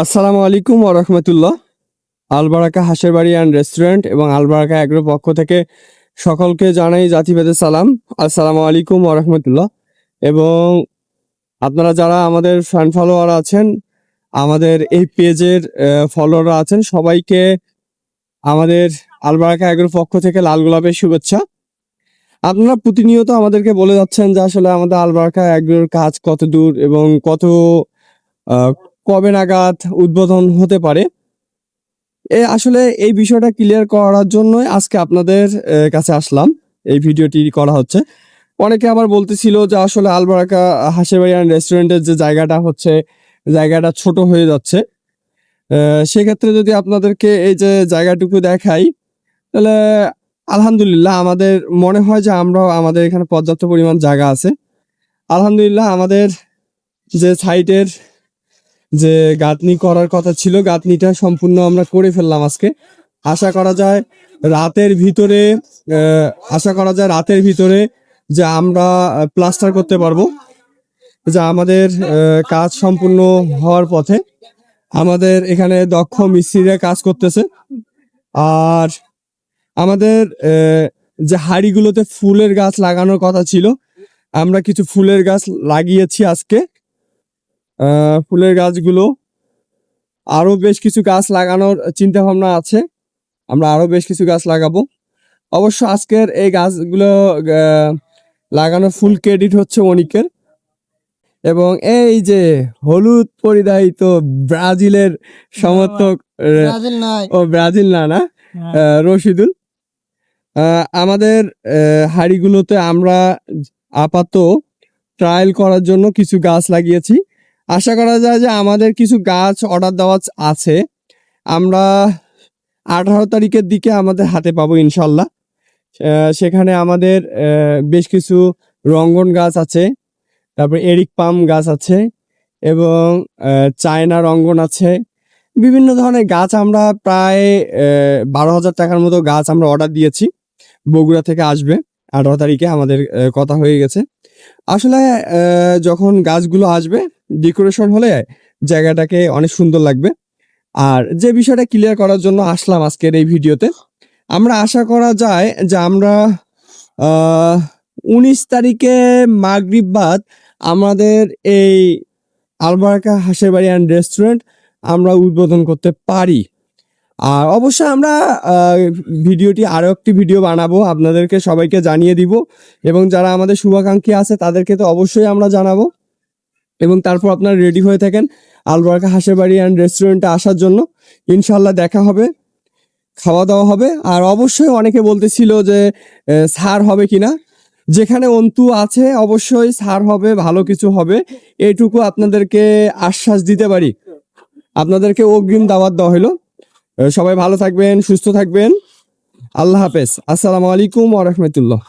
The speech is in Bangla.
আসসালামু আলাইকুম ওয়া রাহমাতুল্লাহ। আলবারাকা হাঁসের বাড়ি অ্যান্ড রেস্টুরেন্ট এবং আলবারাকা এগ্রোর পক্ষ থেকে সকলকে জানাই জাতিভেদে সালাম। আসসালামু আলাইকুম ওয়া রাহমাতুল্লাহ। এবং আপনারা যারা আমাদের ফ্যান ফলোয়ার আছেন, আমাদের এই পেজের ফলোয়াররা আছেন, সবাইকে আমাদের আলবারাকা এগ্রোর পক্ষ থেকে লাল গোলাপের শুভেচ্ছা। আপনারা প্রতিনিয়ত আমাদেরকে বলে যাচ্ছেন যে আসলে আমাদের আলবারাকা এগ্রোর কাজ কত দূর এবং কত আহ, কবে নাগাদ উদ্বোধন হতে পারে। আসলে এই বিষয়টা ক্লিয়ার করার জন্যই আজকে আপনাদের কাছে আসলাম। এই ভিডিওটি করা হচ্ছে। অনেকে আবার বলতেছিল যে আসলে আলবারাকা হাঁসের বাড়ি অ্যান্ড রেস্টুরেন্টের যে জায়গাটা হচ্ছে, জায়গাটা ছোট হয়ে যাচ্ছে। সেক্ষেত্রে যদি আপনাদেরকে এই যে জায়গাটুকু দেখাই, তাহলে আলহামদুলিল্লাহ আমাদের মনে হয় যে আমরাও আমাদের এখানে পর্যাপ্ত পরিমাণ জায়গা আছে। আলহামদুলিল্লাহ আমাদের যে সাইটের যে গাঁথনি করার কথা ছিল, গাঁথনিটা সম্পূর্ণ আমরা করে ফেললাম আজকে। আশা করা যায় রাতের ভিতরে রাতের ভিতরে যে আমরা প্লাস্টার করতে পারবো, যা আমাদের কাজ সম্পূর্ণ হওয়ার পথে। আমাদের এখানে দক্ষ মিস্ত্রিরা কাজ করতেছে। আর আমাদের যে হাড়িগুলোতে ফুলের গাছ লাগানোর কথা ছিল, আমরা কিছু ফুলের গাছ লাগিয়েছি আজকে। ফুলের গাছগুলো আরো বেশ কিছু গাছ লাগানোর চিন্তা ভাবনা আছে। আমরা আরো বেশ কিছু গাছ লাগাবো। অবশ্য আজকের এই গাছগুলো লাগানোর ফুল ক্রেডিট হচ্ছে অনিকের। এবং এই যে হলুদ পরিধায়িত ব্রাজিলের সমর্থক, ব্রাজিল না, রশিদুল। আমাদের হাড়িগুলোতে আমরা আপাতত ট্রায়াল করার জন্য কিছু গাছ লাগিয়েছি। আশা করা যায় যে আমাদের কিছু গাছ অর্ডার দেওয়া আছে, আমরা 18 তারিখের দিকে আমাদের হাতে পাবো ইনশাল্লাহ। সেখানে আমাদের বেশ কিছু রঙ্গন গাছ আছে, তারপর এরিক পাম গাছ আছে এবং চায়না রঙ্গন আছে। বিভিন্ন ধরনের গাছ আমরা প্রায় 12,000 টাকার মতো গাছ আমরা অর্ডার দিয়েছি। বগুড়া থেকে আসবে 18 তারিখে, আমাদের কথা হয়ে গেছে। আসলে যখন গাছগুলো আসবে, ডেকোরেশন হলে জায়গাটাকে অনেক সুন্দর লাগবে। আর যে বিষয়টা ক্লিয়ার করার জন্য আসলাম আজকের এই ভিডিওতে, আমরা আশা করা যায় যে আমরা 19 তারিখে মাগরিব বাদ আমাদের এই আলবারাকা হাঁসের বাড়ি অ্যান্ড রেস্টুরেন্ট আমরা উদ্বোধন করতে পারি। আর অবশ্যই আমরা ভিডিওটি আরও একটি ভিডিও বানাবো, আপনাদেরকে সবাইকে জানিয়ে দিব। এবং যারা আমাদের শুভাকাঙ্ক্ষী আছে তাদেরকে তো অবশ্যই আমরা জানাবো। এবং তারপর আপনারা রেডি হয়ে থাকেন আলবারাকা হাঁসের বাড়ি অ্যান্ড রেস্টুরেন্টে আসার জন্য। ইনশাল্লাহ দেখা হবে, খাওয়া দাওয়া হবে। আর অবশ্যই অনেকে বলতেছিল যে ছাড় হবে কিনা। যেখানে অন্তু আছে অবশ্যই ছাড় হবে, ভালো কিছু হবে, এইটুকু আপনাদেরকে আশ্বাস দিতে পারি। আপনাদেরকে অগ্রিম দাওয়াত দেওয়া হলো। সবাই ভালো থাকবেন, সুস্থ থাকবেন। আল্লাহ হাফেজ। আসসালামু আলাইকুম ওয়া রাহমাতুল্লাহ।